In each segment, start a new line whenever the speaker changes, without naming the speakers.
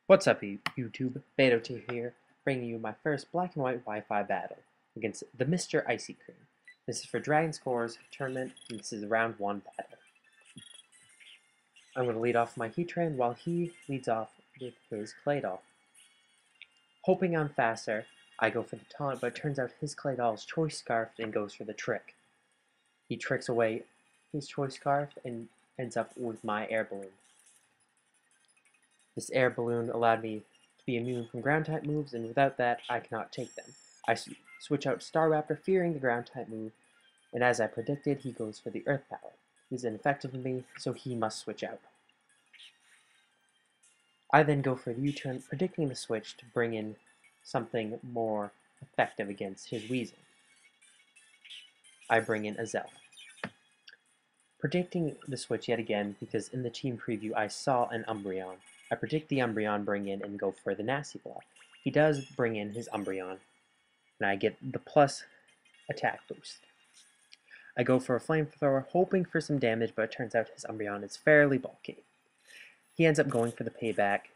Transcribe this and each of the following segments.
What's up, YouTube? Beto2 here, bringing you my first black and white Wi-Fi battle against the MrIceyCream. This is for Dragon Scores tournament, and this is a round 1 battle. I'm going to lead off my Heatran while he leads off with his Claydol. Hoping I'm faster, I go for the taunt, but it turns out his Claydol is Choice Scarfed and goes for the trick. He tricks away his Choice Scarf and ends up with my Air Balloon. This air balloon allowed me to be immune from ground-type moves, and without that, I cannot take them. I switch out Staraptor, fearing the ground-type move, and as I predicted, he goes for the Earth Power. He's ineffective with me, so he must switch out. I then go for the U-turn, predicting the switch to bring in something more effective against his Weezing. I bring in a Zelf. Predicting the switch yet again, because in the team preview I saw an Umbreon. I predict the Umbreon bring in and go for the Nasty Block. He does bring in his Umbreon, and I get the plus attack boost. I go for a Flamethrower, hoping for some damage, but it turns out his Umbreon is fairly bulky. He ends up going for the payback,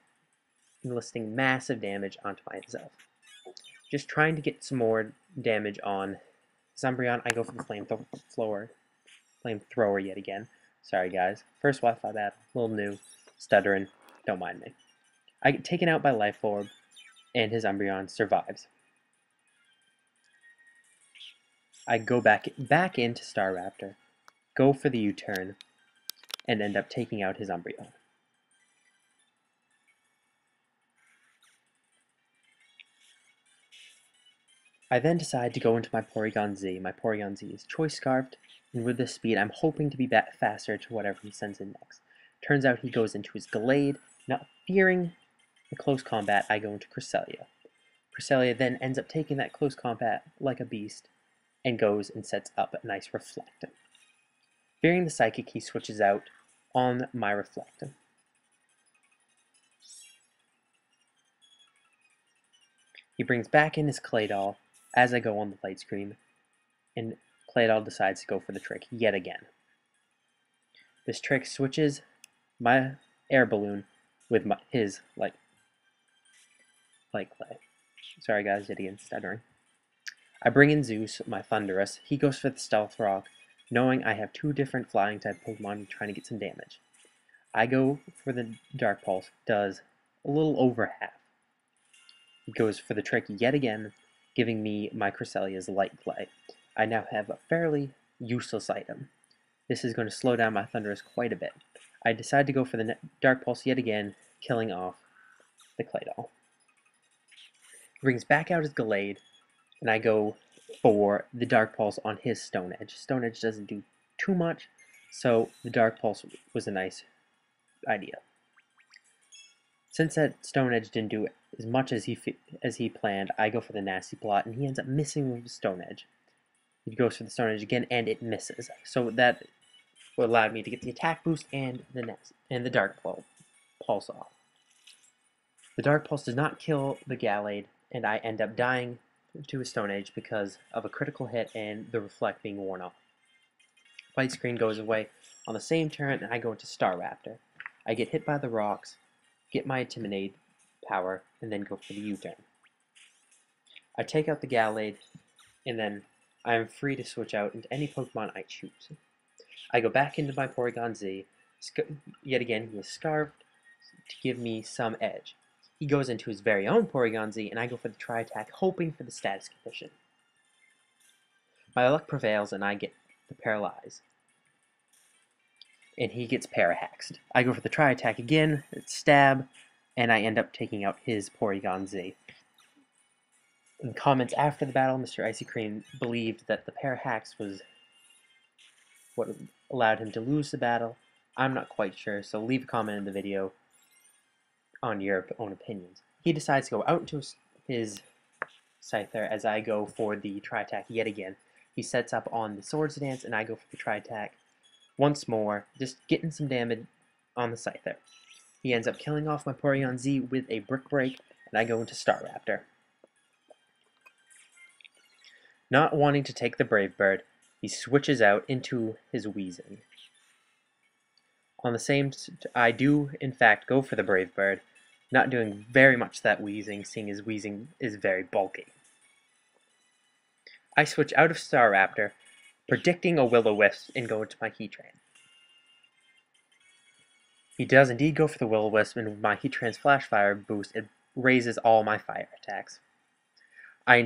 enlisting massive damage onto myself. Just trying to get some more damage on his Umbreon, I go for the Flamethrower yet again. Sorry guys, first Wi-Fi battle, a little new, stuttering. Don't mind me. I get taken out by Life Orb, and his Umbreon survives. I go back into Staraptor, go for the U-turn, and end up taking out his Umbreon. I then decide to go into my Porygon Z. My Porygon Z is Choice Scarfed, and with this speed, I'm hoping to be faster to whatever he sends in next. Turns out he goes into his Gallade. Not fearing the close combat, I go into Cresselia. Cresselia then ends up taking that close combat like a beast and goes and sets up a nice Reflect. Fearing the Psychic, he switches out on my Reflect. He brings back in his Claydol as I go on the light screen, and Claydol decides to go for the trick yet again. This trick switches my Air Balloon with his light clay. Sorry guys, yet again, stuttering. I bring in Zeus, my Thundurus. He goes for the Stealth Rock, knowing I have two different flying type Pokemon trying to get some damage. I go for the Dark Pulse, does a little over half. He goes for the trick yet again, giving me my Cresselia's Light Clay. I now have a fairly useless item. This is going to slow down my Thundurus quite a bit. I decide to go for the Dark Pulse yet again, killing off the Claydol. He brings back out his Gallade, and I go for the Dark Pulse on his Stone Edge. Stone Edge doesn't do too much, so the Dark Pulse was a nice idea. Since that Stone Edge didn't do as much as he planned, I go for the Nasty Plot, and he ends up missing with the Stone Edge. He goes for the Stone Edge again, and it misses. So that allowed me to get the attack boost and the Dark Pulse off. The Dark Pulse does not kill the Gallade, and I end up dying to a Stone Edge because of a critical hit and the Reflect being worn off. Light Screen goes away on the same turn, and I go into Staraptor. I get hit by the rocks, get my Intimidate power, and then go for the U-turn. I take out the Gallade, and then I am free to switch out into any Pokemon I choose. I go back into my Porygon Z. Yet again, he is Scarfed to give me some edge. He goes into his very own Porygon Z, and I go for the Tri-Attack, hoping for the status condition. My luck prevails, and I get the Paralyze. And he gets Parahaxed. I go for the Tri-Attack again, stab, and I end up taking out his Porygon Z. In comments after the battle, MrIceyCream believed that the Parahax was what allowed him to lose the battle. I'm not quite sure, so leave a comment in the video on your own opinions. He decides to go out into his Scyther as I go for the Tri-Attack yet again. He sets up on the Swords Dance, and I go for the Tri-Attack once more, just getting some damage on the Scyther. He ends up killing off my Porygon Z with a Brick Break, and I go into Staraptor. Not wanting to take the Brave Bird, he switches out into his Weezing. On the same, I do in fact go for the Brave Bird, not doing very much to that Wheezing, seeing as Wheezing is very bulky. I switch out of Staraptor, predicting a Will-O-Wisp, and go into my Heatran. He does indeed go for the Will-O-Wisp, and with my Heatran's Flash Fire boost, it raises all my fire attacks. I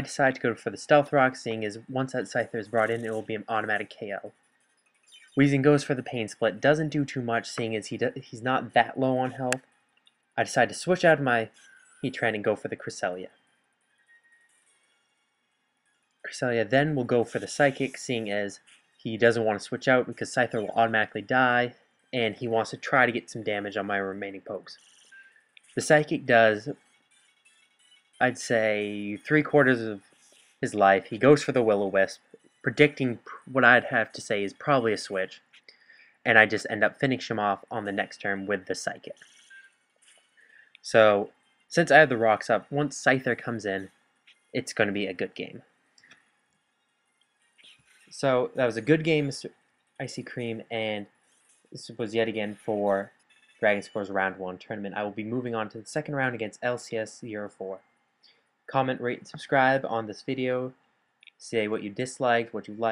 decide to go for the Stealth Rock, seeing as once that Scyther is brought in, it will be an automatic KO. Weezing goes for the Pain Split, doesn't do too much, seeing as he's not that low on health. I decide to switch out of my Heatran and go for the Cresselia. Cresselia then will go for the Psychic, seeing as he doesn't want to switch out because Scyther will automatically die, and he wants to try to get some damage on my remaining pokes. The Psychic does, I'd say, 3/4 of his life. He goes for the Will-O-Wisp, predicting what I'd have to say is probably a switch, and I just end up finishing him off on the next turn with the Psychic. So, since I have the rocks up, once Scyther comes in, it's going to be a good game. So, that was a good game, MrIceyCream, and this was yet again for Dragon Scores Round 1 tournament. I will be moving on to the second round against LCS04. Comment, rate, and subscribe on this video. Say what you disliked, what you liked.